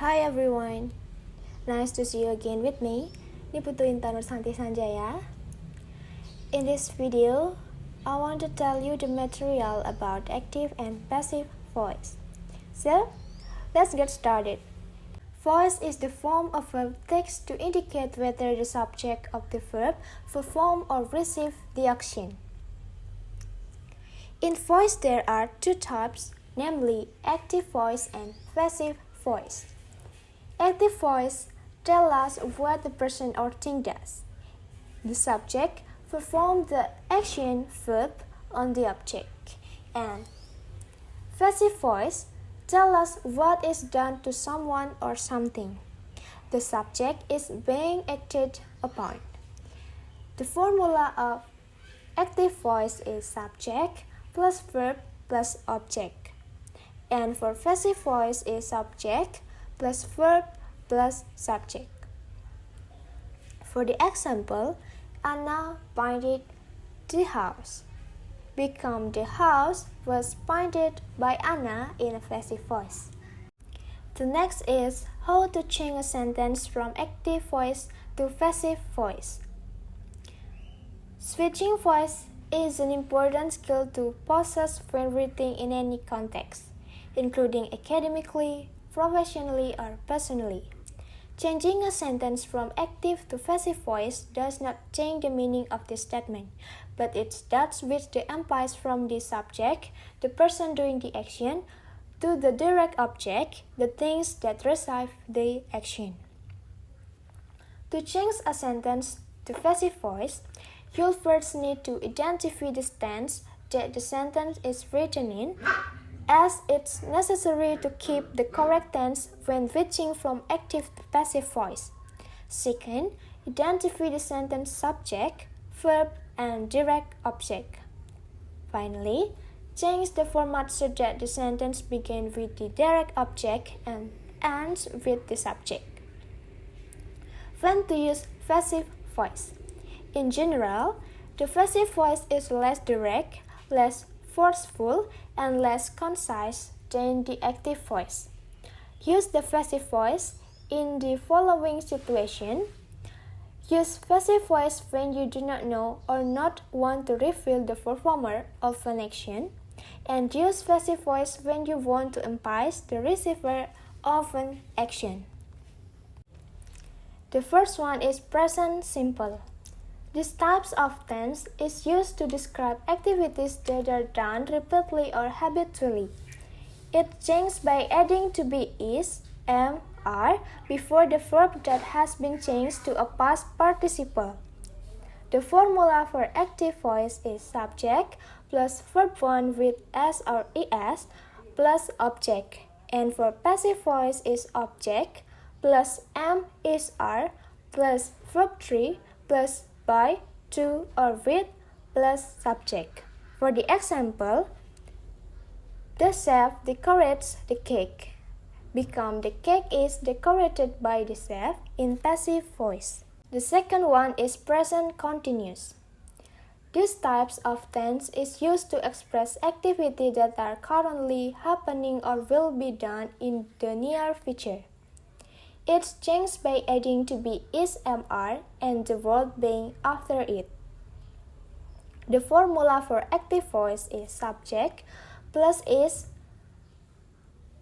Hi everyone, nice to see you again with me, Putu, Intan, Nursanti, Sanjaya. In this video, I want to tell you the material about active and passive voice. So, let's get started. Voice is the form of a text to indicate whether the subject of the verb perform or receive the action. In voice there are two types, namely active voice and passive voice. Active voice tells us what the person or thing does. The subject performs the action verb on the object, and passive voice tells us what is done to someone or something. The subject is being acted upon. The formula of active voice is subject plus verb plus object, and for passive voice is subject plus verb plus subject. For the example, Anna painted the house. Become the house was painted by Anna in a passive voice. The next is how to change a sentence from active voice to passive voice. Switching voice is an important skill to possess when writing in any context, including academically, professionally, or personally. Changing a sentence from active to passive voice does not change the meaning of the statement, but it does switch the emphasis from the subject, the person doing the action, to the direct object, the things that receive the action. To change a sentence to passive voice, you'll first need to identify the tense that the sentence is written in, as it's necessary to keep the correct tense when switching from active to passive voice. Second, identify the sentence subject, verb, and direct object. Finally, change the format so that the sentence begins with the direct object and ends with the subject. When to use passive voice? In general, the passive voice is less direct, less forceful, and less concise than the active voice. Use the passive voice in the following situation. Use passive voice when you do not know or not want to reveal the performer of an action, and use passive voice when you want to emphasize the receiver of an action. The first one is present simple. This type of tense is used to describe activities that are done repeatedly or habitually. It changes by adding to be is, am, are before the verb that has been changed to a past participle. The formula for active voice is subject plus verb 1 with s or es plus object, and for passive voice is object plus am, is, are plus verb 3 plus by, to, or with plus subject. For the example, the chef decorates the cake. Become the cake is decorated by the chef in passive voice. The second one is present continuous. This type of tense is used to express activities that are currently happening or will be done in the near future. It's changed by adding to be is, am, are, and the word being after it. The formula for active voice is subject plus is,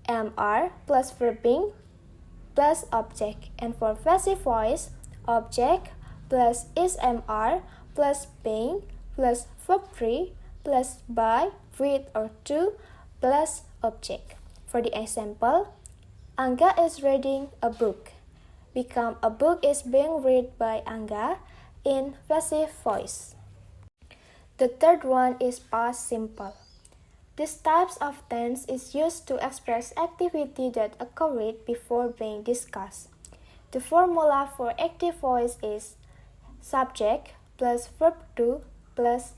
am, are plus verb being plus object, and for passive voice, object plus is, am, are plus being plus verb 3 plus by, with, or to plus object. For the example, Angga is reading a book. Become a book is being read by Angga in passive voice. The third one is past simple. This type of tense is used to express activity that occurred before being discussed. The formula for active voice is subject plus verb 2 plus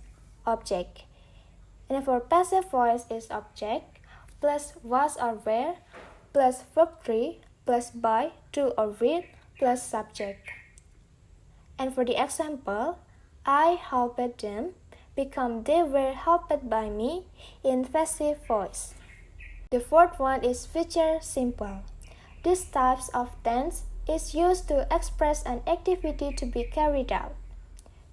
object. And for passive voice is object plus was or were plus verb 3 plus by, to, or with plus subject. And for the example, I helped them. Become they were helped by me in passive voice. The fourth one is future simple. This type of tense is used to express an activity to be carried out.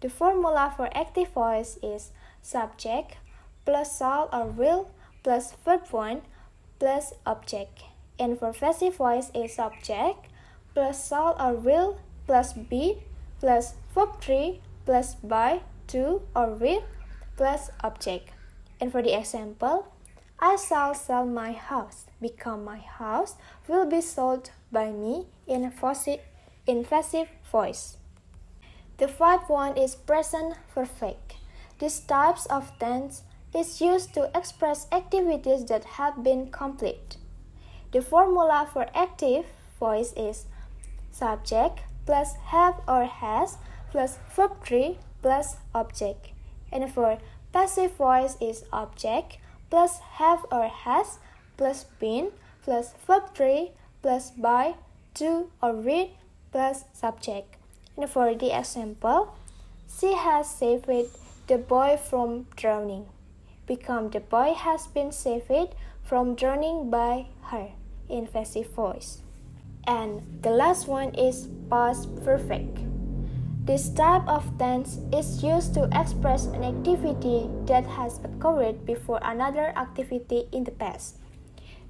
The formula for active voice is subject plus shall or will plus verb 1 plus object. And for passive voice is subject plus shall or will plus be plus verb 3 plus by, to, or with plus object. And for the example, I shall sell my house, become my house will be sold by me in passive voice. The fifth one is present perfect. This type of tense is used to express activities that have been completed. The formula for active voice is subject plus have or has plus verb 3 plus object. And for passive voice is object plus have or has plus been plus verb 3 plus by, to, or with plus subject. And for the example, she has saved the boy from drowning. Become the boy has been saved from drowning by her in passive voice. And the last one is past perfect. This type of tense is used to express an activity that has occurred before another activity in the past.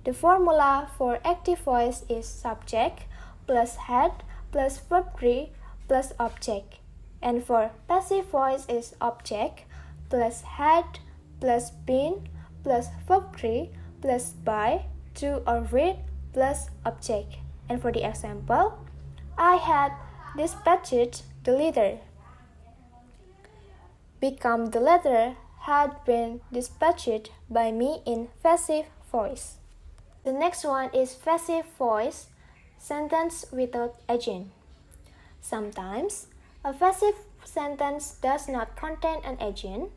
The formula for active voice is subject plus had plus verb 3 plus object. And for passive voice is object plus had plus been plus verb 3 plus by, to, or with plus object. And for the example, I had dispatched the letter. Become the letter had been dispatched by me in passive voice. The next one is passive voice, sentence without agent. Sometimes, a passive sentence does not contain an agent.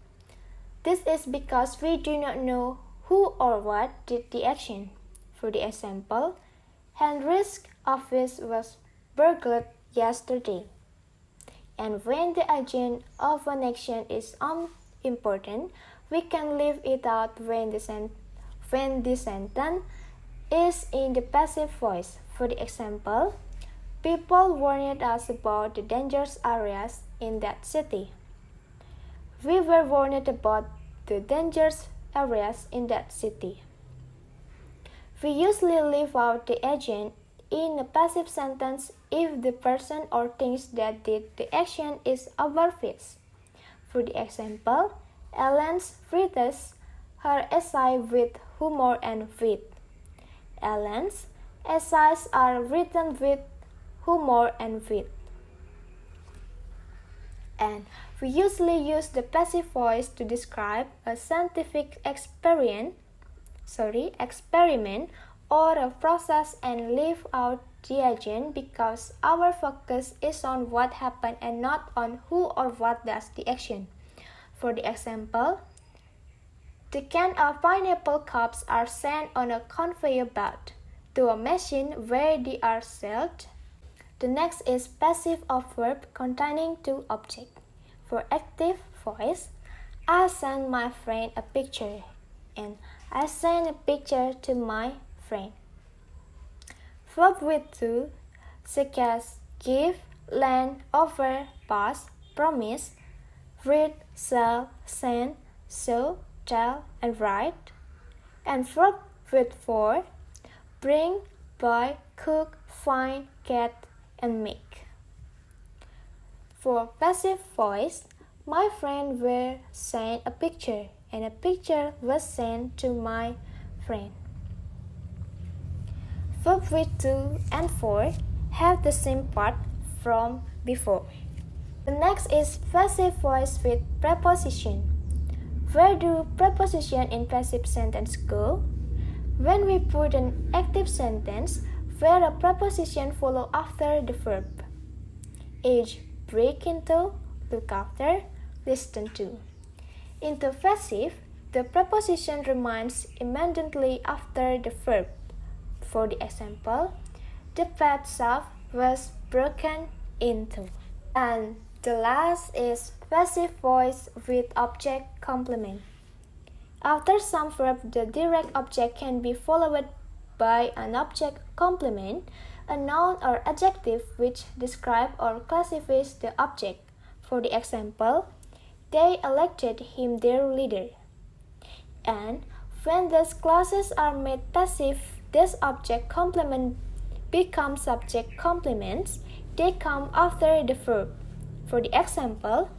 This is because we do not know who or what did the action. For the example, Henry's office was burgled yesterday. And when the agent of an action is unimportant, we can leave it out when the sentence is in the passive voice. For the example, people warned us about the dangerous areas in that city. We were warned about the dangerous areas in that city. We usually leave out the agent in a passive sentence if the person or things that did the action is overfished. For the example, Ellen treats her essay with humor and wit. Ellen's essays are written with humor and wit. And we usually use the passive voice to describe a scientific experiment or a process and leave out the agent because our focus is on what happened and not on who or what does the action. For the example, the can of pineapple cups are sent on a conveyor belt to a machine where they are sold. The next is passive of verb containing two objects. For active voice, I sent my friend a picture and I sent a picture to my friend. Verb with to, such as give, lend, offer, pass, promise, read, sell, send, show, tell, and write. And verb with for, bring, buy, cook, find, get, and make. For passive voice, my friend will send a picture and a picture was sent to my friend. Verb with to and for have the same part from before. The next is passive voice with preposition. Where do preposition in passive sentence go? When we put an active sentence where a preposition follow after the verb. Age, break into, look after, listen to. Into passive, the preposition remains immediately after the verb. For the example, the pet shop was broken into. And the last is passive voice with object complement. After some verb, the direct object can be followed by an object complement, a noun or adjective which describe or classifies the object. For the example, they elected him their leader. And when these clauses are made passive, this object complement become subject complements. They come after the verb. For the example,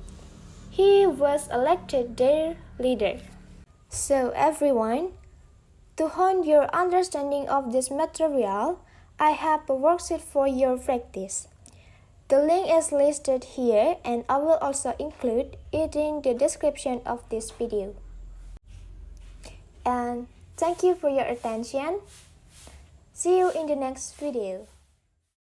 he was elected their leader. So everyone, to hone your understanding of this material, I have a worksheet for your practice. The link is listed here and I will also include it in the description of this video. And thank you for your attention. See you in the next video.